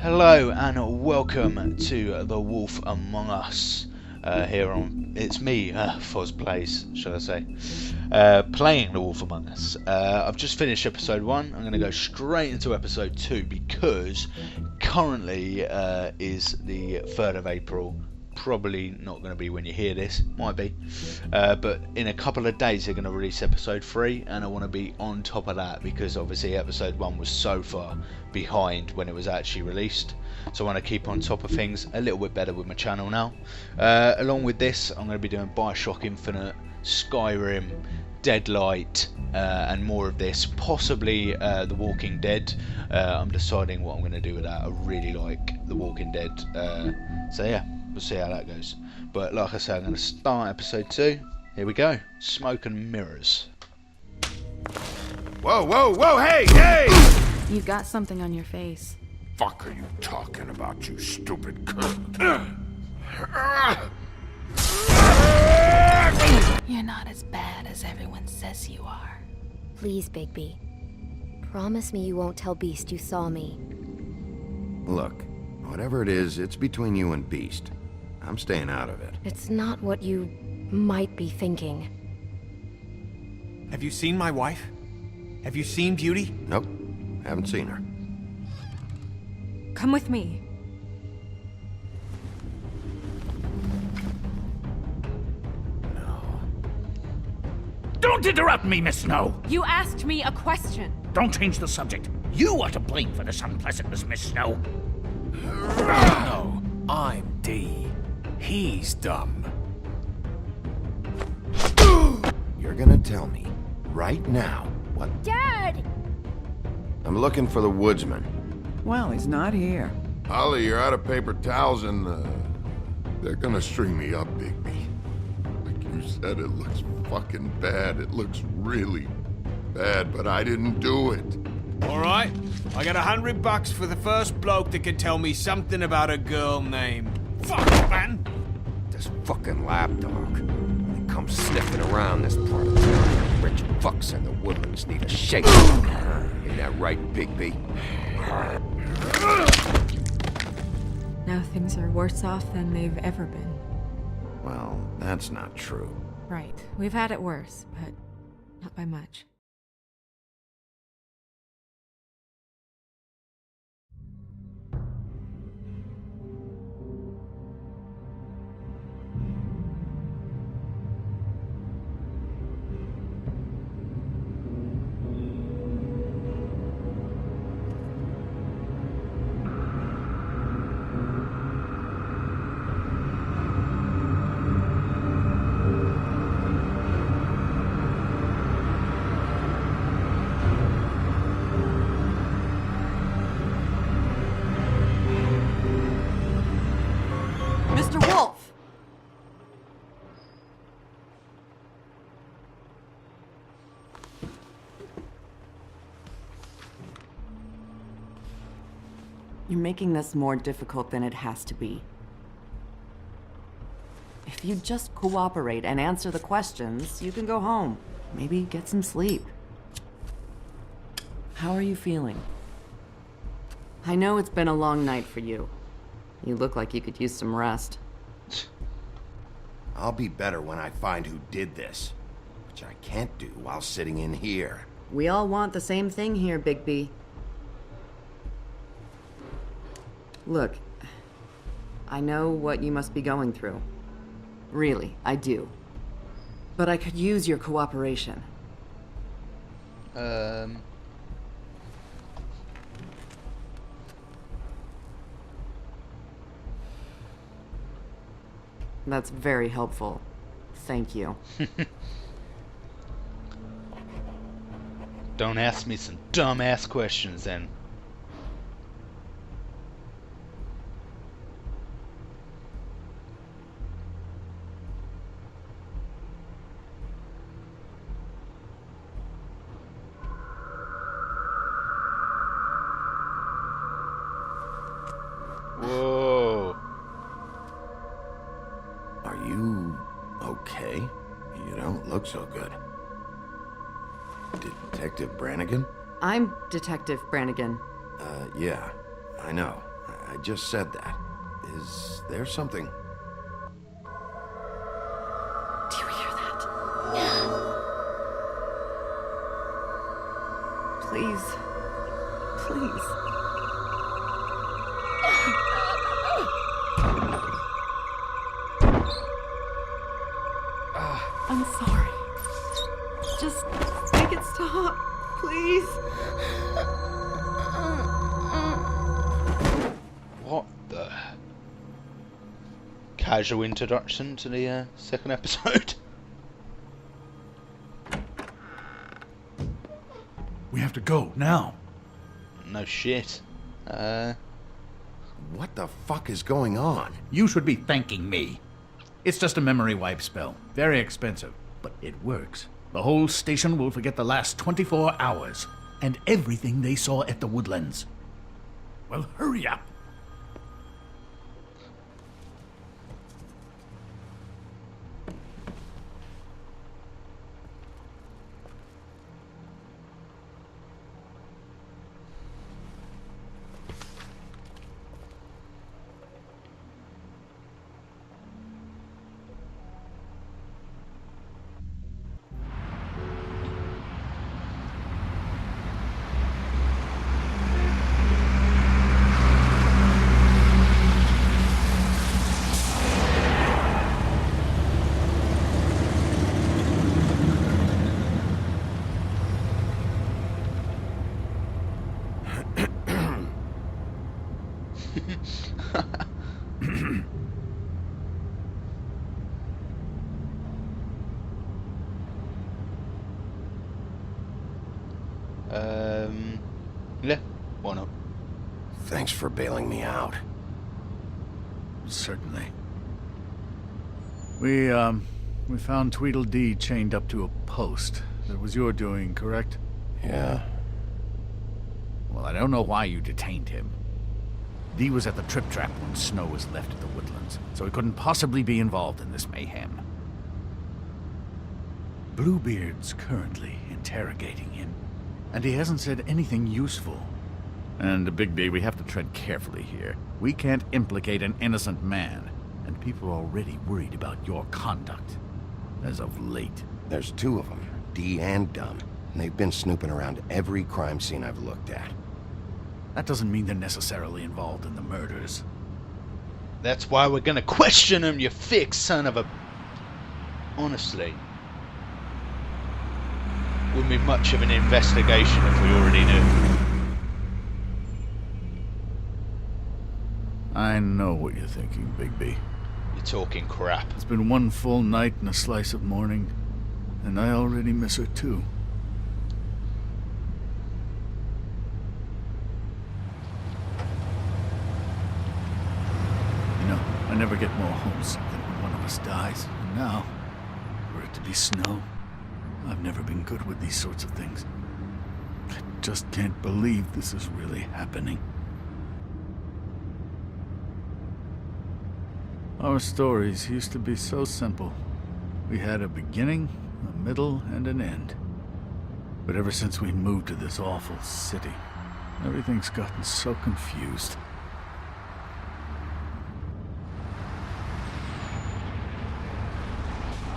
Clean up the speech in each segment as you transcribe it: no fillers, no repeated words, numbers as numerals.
Hello and welcome to The Wolf Among Us. It's me, Foz Plays, shall I say, playing The Wolf Among Us. I've just finished episode 1. I'm going to go straight into episode 2 because currently is the 3rd of April. Probably not going to be when you hear this, might be, but in a couple of days they're going to release episode 3 and I want to be on top of that because obviously episode 1 was so far behind when it was actually released, so I want to keep on top of things a little bit better with my channel now. Along with this I'm going to be doing Bioshock Infinite, Skyrim, Deadlight, and more of this, possibly The Walking Dead. I'm deciding what I'm going to do with that. I really like The Walking Dead, so yeah, we'll see how that goes. But like I said, I'm going to start episode 2. Here we go. Smoke and mirrors. Whoa, whoa, whoa, hey, hey! You've got something on your face. Fuck are you talking about, you stupid cunt? You're not as bad as everyone says you are. Please, Bigby. Promise me you won't tell Beast you saw me. Look, whatever it is, it's between you and Beast. I'm staying out of it. It's not what you might be thinking. Have you seen my wife? Have you seen Beauty? Nope, haven't seen her. Come with me. Don't interrupt me, Miss Snow! You asked me a question. Don't change the subject. You are to blame for this unpleasantness, Miss Snow. No, I'm D. He's dumb. You're gonna tell me, right now, what... Dad! I'm looking for the woodsman. Well, he's not here. Holly, you're out of paper towels and, they're gonna string me up, Bigby. Like you said, it looks fucking bad. It looks really bad, but I didn't do it. Alright, I got $100 for the first bloke that can tell me something about a girl named... Fuck, man! This fucking lapdog. He comes sniffing around this part of town. Rich fucks in the woodlands need a shake. Ain't that right, Bigby? Now things are worse off than they've ever been. Well, that's not true. Right. We've had it worse, but not by much. Mr. Wolf! You're making this more difficult than it has to be. If you just cooperate and answer the questions, you can go home. Maybe get some sleep. How are you feeling? I know it's been a long night for you. You look like you could use some rest. I'll be better when I find who did this, which I can't do while sitting in here. We all want the same thing here, Bigby. Look, I know what you must be going through. Really, I do. But I could use your cooperation. That's very helpful. Thank you. Don't ask me some dumbass questions then. Whoa. Are you okay? You don't look so good. Detective Brannigan? I'm Detective Brannigan. Yeah, I know. I just said that. Is there something? Do you hear that? Please. Please. I'm sorry. Just make it stop, please. What the casual introduction to the second episode? We have to go now. No shit. What the fuck is going on? You should be thanking me. It's just a memory wipe spell. Very expensive, but it works. The whole station will forget the last 24 hours and everything they saw at the Woodlands. Well, hurry up. Yeah, why not? Thanks for bailing me out. Certainly. We found Tweedledee chained up to a post. That was your doing, correct? Yeah. Well, I don't know why you detained him. Dee was at the Trip Trap when Snow was left at the Woodlands, so he couldn't possibly be involved in this mayhem. Bluebeard's currently interrogating him, and he hasn't said anything useful. And, Bigby, we have to tread carefully here. We can't implicate an innocent man, and people are already worried about your conduct. As of late. There's two of them, Dee and Dumb, and they've been snooping around every crime scene I've looked at. That doesn't mean they're necessarily involved in the murders. That's why we're gonna question him, you thick son of a... Honestly. Wouldn't be much of an investigation if we already knew. I know what you're thinking, Bigby. You're talking crap. It's been one full night and a slice of morning, and I already miss her too. You know, I never get more homesick than when one of us dies, and now, for it to be Snow, I've never been good with these sorts of things. I just can't believe this is really happening. Our stories used to be so simple. We had a beginning, a middle, and an end. But ever since we moved to this awful city, everything's gotten so confused.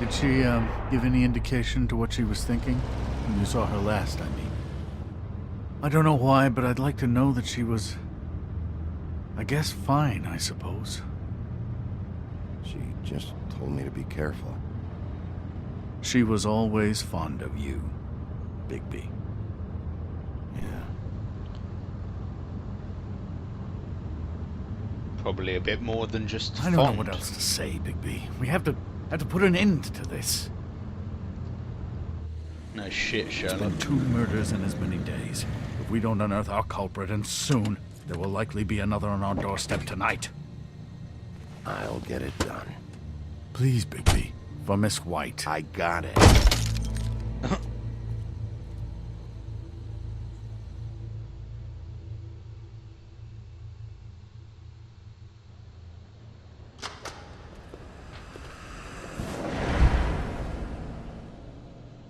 Did she, give any indication to what she was thinking? When you saw her last, I mean. I don't know why, but I'd like to know that she was... I guess fine, I suppose. She just told me to be careful. She was always fond of you, Bigby. Yeah. Probably a bit more than just I don't fond. know what else to say, Bigby. We have to put an end to this. No shit, It's Sherlock. been 2 murders in as many days. If we don't unearth our culprit, and soon, there will likely be another on our doorstep tonight. I'll get it done. Please, Bigby. For Miss White. I got it.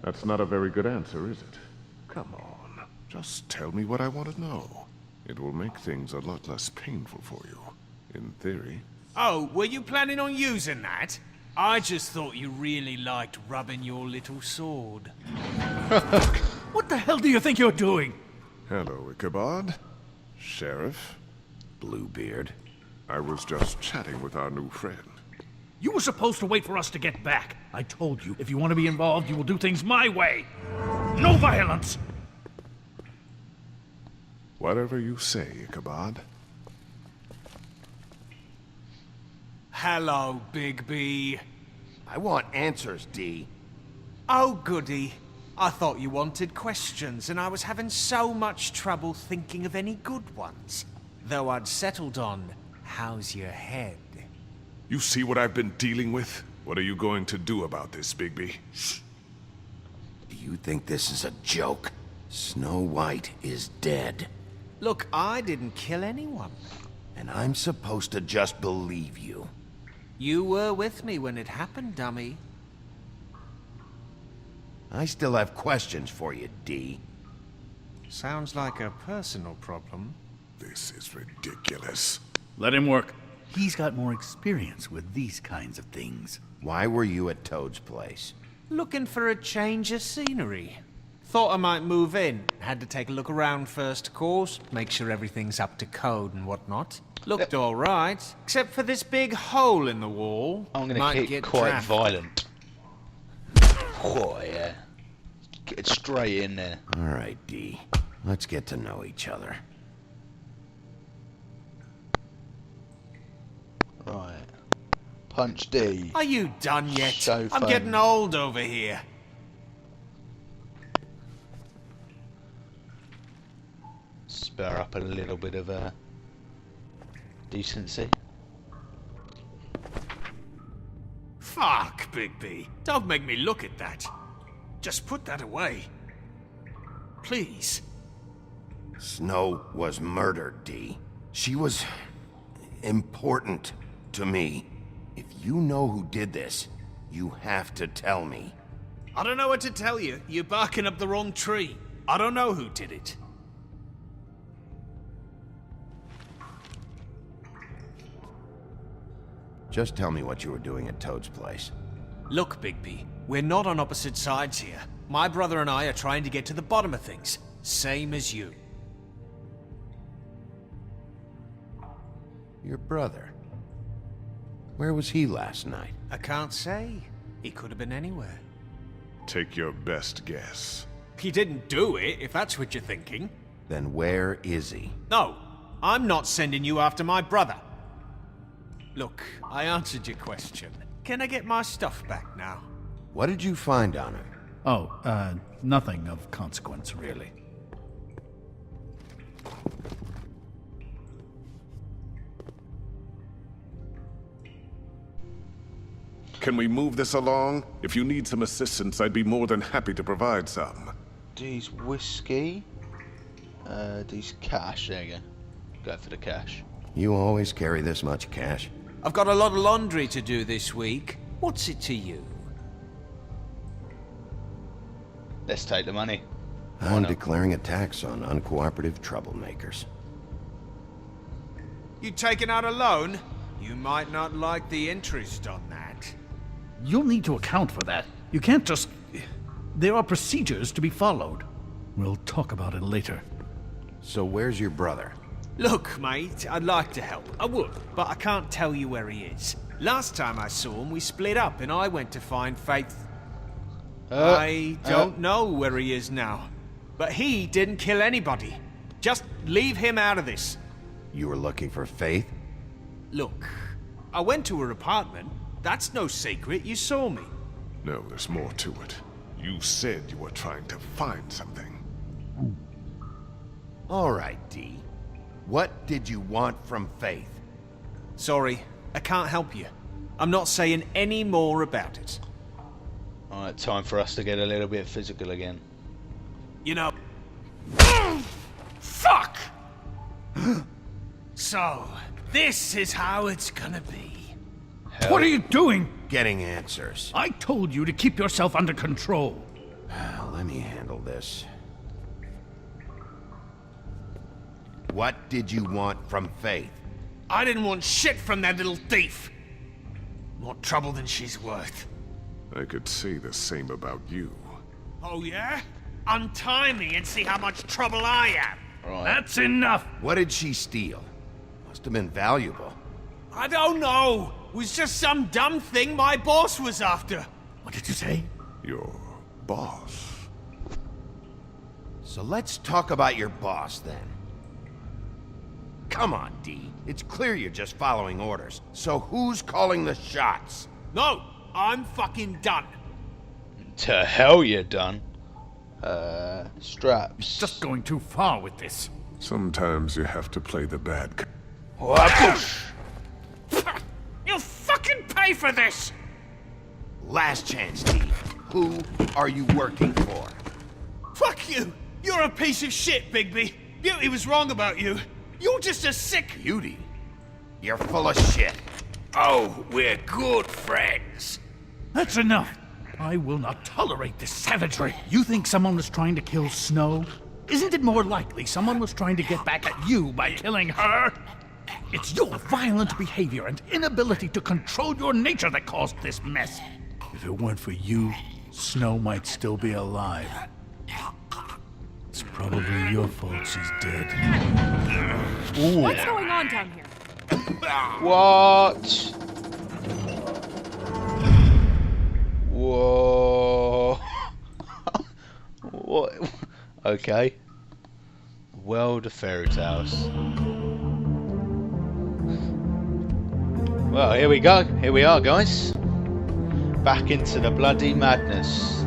That's not a very good answer, is it? Come on. Just tell me what I want to know. It will make things a lot less painful for you, in theory. Oh, were you planning on using that? I just thought you really liked rubbing your little sword. What the hell do you think you're doing? Hello, Ichabod. Sheriff. Bluebeard. I was just chatting with our new friend. You were supposed to wait for us to get back. I told you, if you want to be involved, you will do things my way. No violence! Whatever you say, Ichabod. Hello, Bigby. I want answers, D. Oh, goody. I thought you wanted questions, and I was having so much trouble thinking of any good ones. Though I'd settled on, how's your head? You see what I've been dealing with? What are you going to do about this, Bigby? Do you think this is a joke? Snow White is dead. Look, I didn't kill anyone. And I'm supposed to just believe you. You were with me when it happened, dummy. I still have questions for you, D. Sounds like a personal problem. This is ridiculous. Let him work. He's got more experience with these kinds of things. Why were you at Toad's place? Looking for a change of scenery. Thought I might move in. Had to take a look around first, of course. Make sure everything's up to code and whatnot. Looked alright, except for this big hole in the wall. I'm gonna Might get get quite trafficked. violent. Oh yeah. Get straight in there. All right, D. Let's get to know each other. Right. Punch D. Are you done yet? So I'm fun. getting old over here. Spur up a little bit of decency. Fuck, Bigby. Don't make me look at that. Just put that away. Please. Snow was murdered, D. She was important to me. If you know who did this, you have to tell me. I don't know what to tell you. You're barking up the wrong tree. I don't know who did it. Just tell me what you were doing at Toad's place. Look, Bigby, we're not on opposite sides here. My brother and I are trying to get to the bottom of things. Same as you. Your brother. Where was he last night? I can't say. He could have been anywhere. Take your best guess. He didn't do it, if that's what you're thinking. Then where is he? No, I'm not sending you after my brother. Look, I answered your question. Can I get my stuff back now? What did you find on him? Oh, nothing of consequence, really. Can we move this along? If you need some assistance, I'd be more than happy to provide some. D's whiskey. D's cash. There you go. Go for the cash. You always carry this much cash? I've got a lot of laundry to do this week. What's it to you? Let's take the money. I'm not? declaring a tax on uncooperative troublemakers. You taking out a loan? You might not like the interest on that. You'll need to account for that. You can't just... There are procedures to be followed. We'll talk about it later. So where's your brother? Look, mate, I'd like to help. I would, but I can't tell you where he is. Last time I saw him, we split up and I went to find Faith. I don't know where he is now. But he didn't kill anybody. Just leave him out of this. You were looking for Faith? Look, I went to her apartment. That's no secret. You saw me. No, there's more to it. You said you were trying to find something. All right, D. What did you want from Faith? Sorry, I can't help you. I'm not saying any more about it. Alright, time for us to get a little bit physical again. You know... Fuck! So, this is how it's gonna be. What are you doing? Getting answers. I told you to keep yourself under control. Let me handle this. What did you want from Faith? I didn't want shit from that little thief. More trouble than she's worth. I could say the same about you. Oh yeah? Untie me and see how much trouble I am. Right. That's enough! What did she steal? Must have been valuable. I don't know. It was just some dumb thing my boss was after. What did you say? Your boss. So let's talk about your boss, then. Come on, D. It's clear you're just following orders. So who's calling the shots? No, I'm fucking done. To hell you done. Straps. Just going too far with this. Sometimes you have to play the bad guy. Whoosh. You'll fucking pay for this! Last chance, D. Who are you working for? Fuck you! You're a piece of shit, Bigby. Beauty was wrong about you. You're just a sick... Beauty? You're full of shit. Oh, we're good friends. That's enough! I will not tolerate this savagery. You think someone was trying to kill Snow? Isn't it more likely someone was trying to get back at you by killing her? It's your violent behavior and inability to control your nature that caused this mess. If it weren't for you, Snow might still be alive. It's probably your fault she's dead. Ooh. What's going on down here? What? Whoa. What? Okay. World of fairy tales. Well, here we go. Here we are, guys. Back into the bloody madness.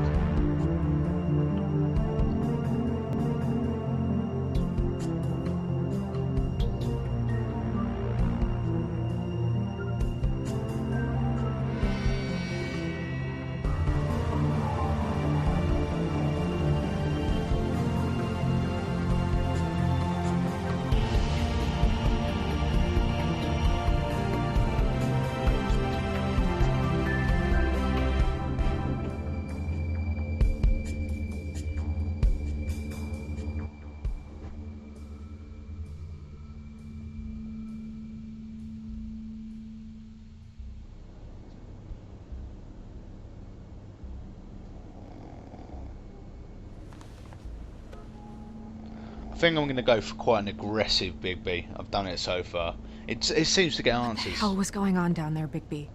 I think I'm going to go for quite an aggressive Bigby. I've done it so far. It seems to get answers. What the hell was going on down there, Bigby?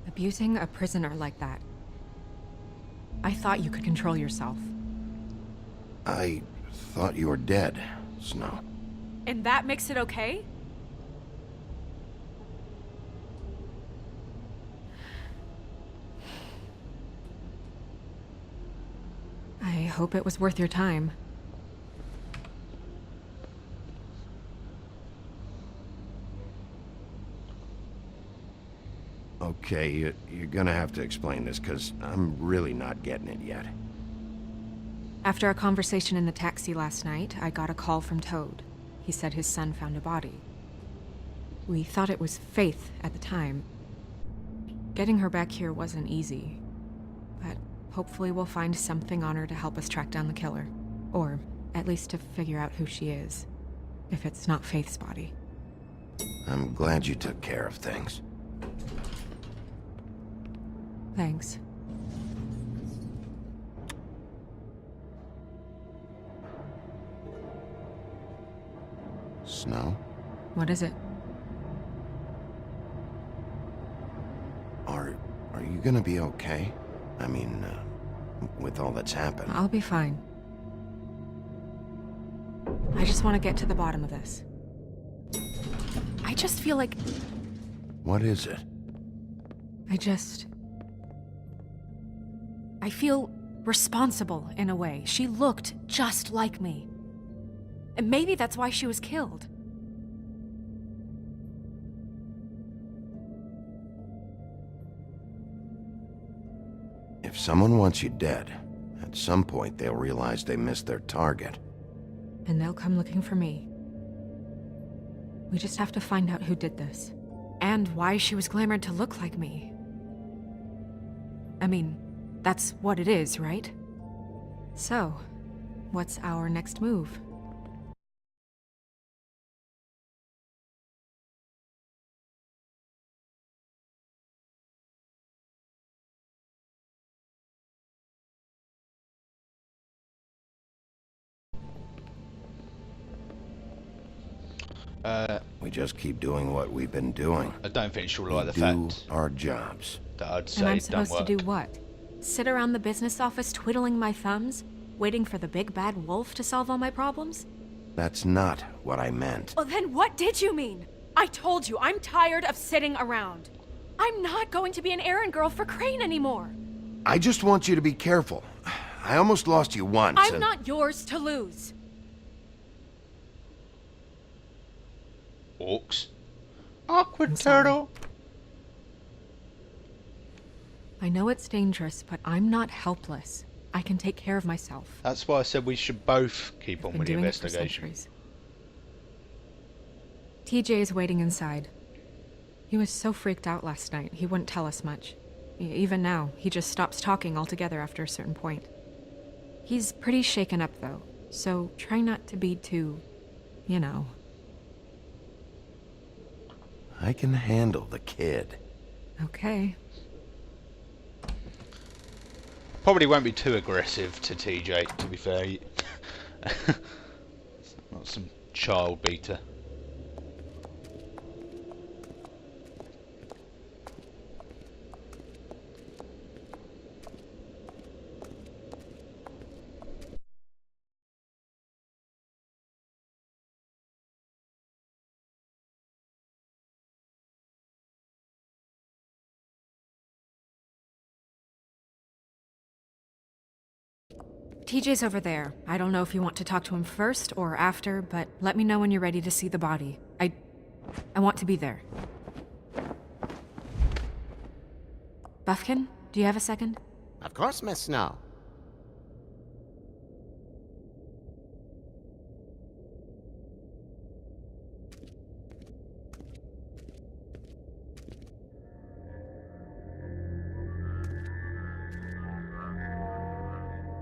Abusing a prisoner like that. I thought you could control yourself. I thought you were dead, Snow. And that makes it okay? I hope it was worth your time. Okay, you're gonna have to explain this, because I'm really not getting it yet. After our conversation in the taxi last night, I got a call from Toad. He said his son found a body. We thought it was Faith at the time. Getting her back here wasn't easy, but hopefully we'll find something on her to help us track down the killer. Or at least to figure out who she is, if it's not Faith's body. I'm glad you took care of things. Thanks. Snow? What is it? Are you gonna be okay? I mean, with all that's happened. I'll be fine. I just want to get to the bottom of this. I just feel like... What is it? I feel responsible in a way. She looked just like me. And maybe that's why she was killed. If someone wants you dead, at some point they'll realize they missed their target. And they'll come looking for me. We just have to find out who did this. And why she was glamored to look like me. I mean, that's what it is, right? So, what's our next move? We just keep doing what we've been doing. I don't think she'll like the Do fact our jobs. that I'd And say I'm don't supposed to work. do what? Sit around the business office twiddling my thumbs, waiting for the big bad wolf to solve all my problems? That's not what I meant. Well, then what did you mean? I told you, I'm tired of sitting around. I'm not going to be an errand girl for Crane anymore. I just want you to be careful. I almost lost you once. I'm not yours to lose. Orcs. Awkward turtle. I know it's dangerous, but I'm not helpless. I can take care of myself. That's why I said we should both keep on Been with the doing it for investigation. centuries. TJ is waiting inside. He was so freaked out last night, he wouldn't tell us much. Even now, he just stops talking altogether after a certain point. He's pretty shaken up, though, so try not to be too, you know. I can handle the kid. Okay. Probably won't be too aggressive to TJ, to be fair. Not some child beater. TJ's over there. I don't know if you want to talk to him first or after, but let me know when you're ready to see the body. I want to be there. Buffkin, do you have a second? Of course, Miss Snow.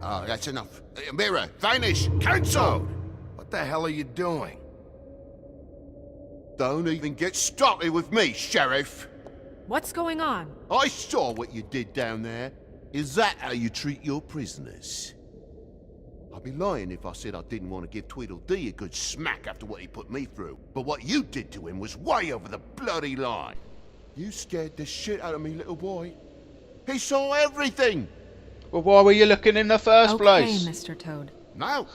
Oh, that's enough. Mirror, vanish, cancel! What the hell are you doing? Don't even get started with me, Sheriff. What's going on? I saw what you did down there. Is that how you treat your prisoners? I'd be lying if I said I didn't want to give Tweedledee a good smack after what he put me through. But what you did to him was way over the bloody line. You scared the shit out of me, little boy. He saw everything. Well, why were you looking in the first Okay, place? Mr. Toad. No.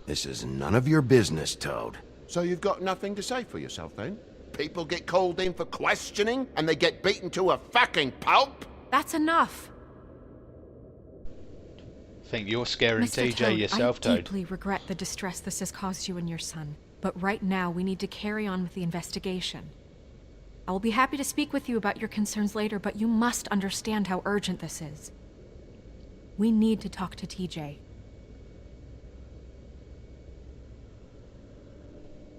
This is none of your business, Toad. So you've got nothing to say for yourself then? People get called in for questioning and they get beaten to a fucking pulp? That's enough. Think you're scaring Mr. TJ Toad, yourself, I Toad. deeply regret the distress this has caused you and your son. But right now, we need to carry on with the investigation. I will be happy to speak with you about your concerns later, but you must understand how urgent this is. We need to talk to TJ.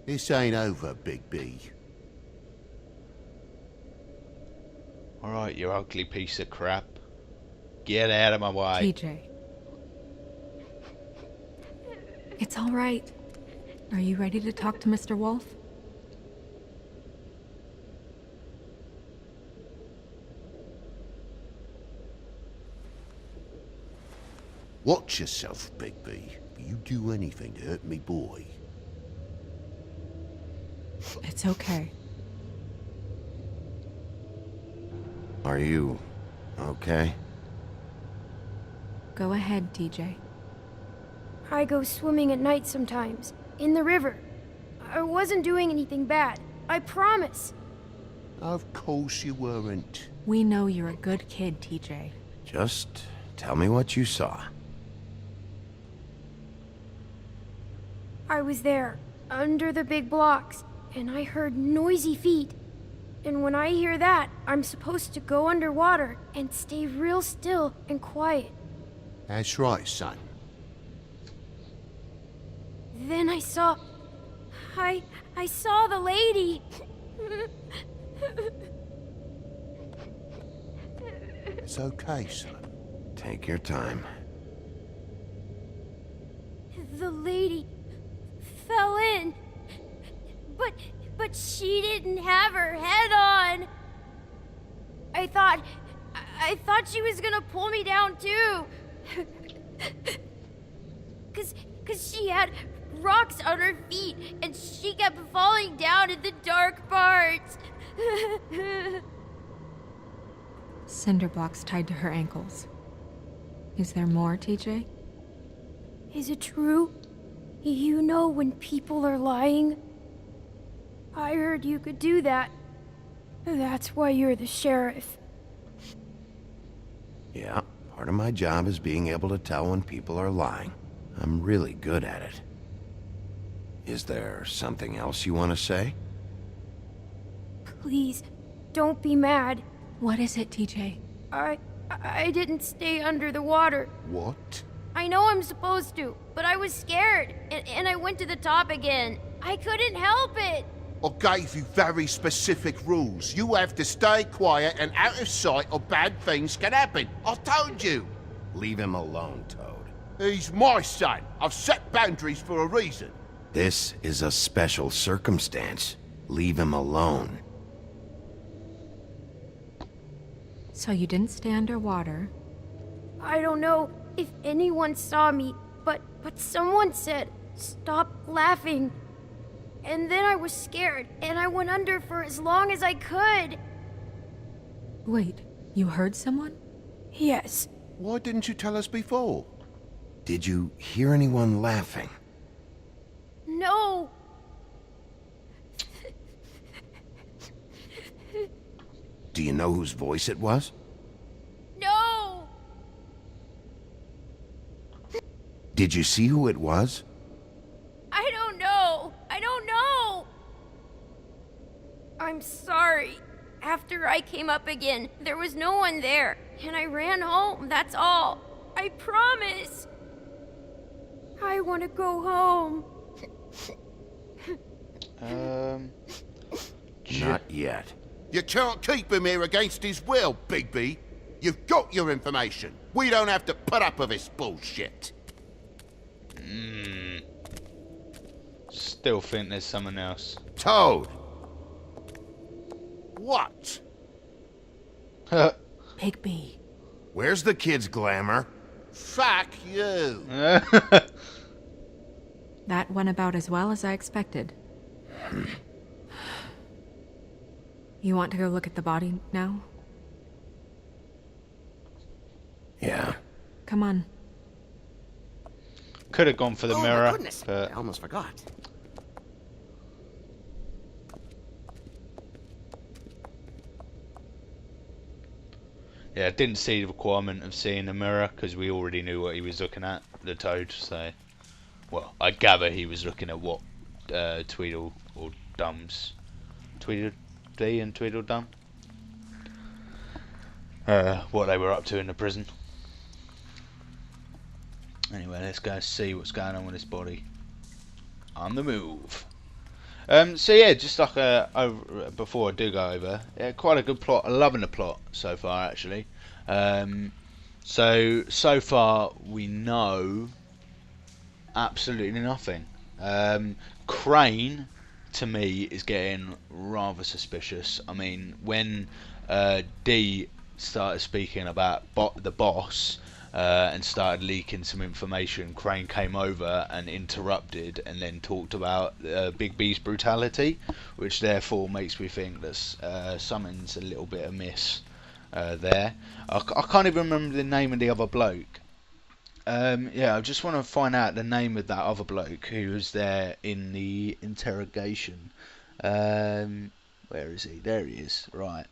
This ain't over, Big B. Alright, you ugly piece of crap. Get out of my way. TJ. It's all right. Are you ready to talk to Mr. Wolf? Watch yourself, Big B. If you do anything to hurt me boy. It's okay. Are you okay? Go ahead, TJ. I go swimming at night sometimes, in the river. I wasn't doing anything bad. I promise. Of course you weren't. We know you're a good kid, TJ. Just tell me what you saw. I was there, under the big blocks, and I heard noisy feet. And when I hear that, I'm supposed to go underwater and stay real still and quiet. That's right, son. Then I saw... I saw the lady. It's okay, son. Take your time. The lady fell in. But she didn't have her head on. I thought she was gonna pull me down too. Cause she had rocks on her feet, and she kept falling down in the dark parts. Cinder blocks tied to her ankles. Is there more, TJ? Is it true? You know when people are lying? I heard you could do that. That's why you're the sheriff. Yeah, part of my job is being able to tell when people are lying. I'm really good at it. Is there something else you want to say? Please, don't be mad. What is it, TJ? I didn't stay under the water. What? I know I'm supposed to, but I was scared, and I went to the top again. I couldn't help it. I gave you very specific rules. You have to stay quiet and out of sight or bad things can happen. I told you. Leave him alone, Toad. He's my son. I've set boundaries for a reason. This is a special circumstance. Leave him alone. So you didn't stay underwater? I don't know if anyone saw me, but someone said, "Stop laughing." And then I was scared, and I went under for as long as I could. Wait, you heard someone? Yes. Why didn't you tell us before? Did you hear anyone laughing? No. Do you know whose voice it was? No. Did you see who it was? I don't know. I don't know. I'm sorry. After I came up again, there was no one there, and I ran home, that's all. I promise. I want to go home. Not yet. You can't keep him here against his will, Bigby. You've got your information. We don't have to put up with this bullshit. Still think there's someone else. Toad. What? Bigby. Where's the kid's glamour? Fuck you. That went about as well as I expected. You want to go look at the body now? Yeah. Come on. Could have gone for the mirror. My goodness, But I almost forgot. yeah, didn't see the requirement of seeing the mirror because we already knew what he was looking at, the Toad. So, well, I gather he was looking at what Tweedle or Dum's, Tweedledee and Tweedledum, what they were up to in the prison. Anyway, let's go see what's going on with this body. On the move. So yeah, just like before I do go over, yeah, quite a good plot. I'm loving the plot so far, actually. So far we know absolutely nothing. Crane, to me, is getting rather suspicious. I mean, when Dee started speaking about the boss, and started leaking some information, Crane came over and interrupted and then talked about Big B's brutality, which therefore makes me think that something's a little bit amiss there. I can't even remember the name of the other bloke. Yeah, I just want to find out the name of that other bloke who was there in the interrogation. Where is he? There he is. Right.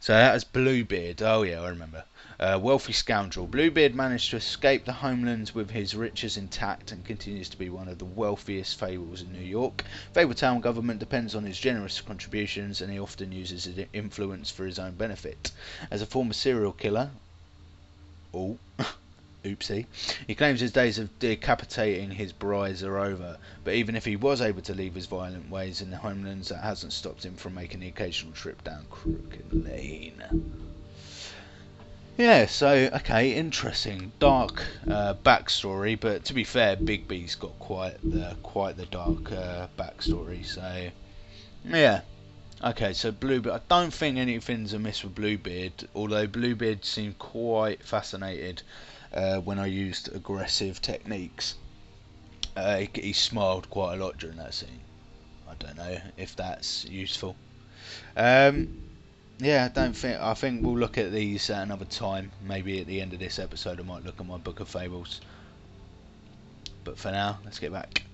So that was Bluebeard. Oh yeah, I remember. Wealthy scoundrel. Bluebeard managed to escape the homelands with his riches intact and continues to be one of the wealthiest fables in New York. Fabletown government depends on his generous contributions, and he often uses his influence for his own benefit. As a former serial killer, oopsie, he claims his days of decapitating his brides are over, but even if he was able to leave his violent ways in the homelands, that hasn't stopped him from making the occasional trip down Crooked Lane. Yeah, so, okay, interesting, dark backstory, but to be fair, Big B's got quite the dark backstory, so, yeah. Okay, so Bluebeard, I don't think anything's amiss with Bluebeard, although Bluebeard seemed quite fascinated when I used aggressive techniques. He smiled quite a lot during that scene. I don't know if that's useful. Yeah, I think we'll look at these at another time. Maybe at the end of this episode I might look at my Book of Fables. But for now, let's get back.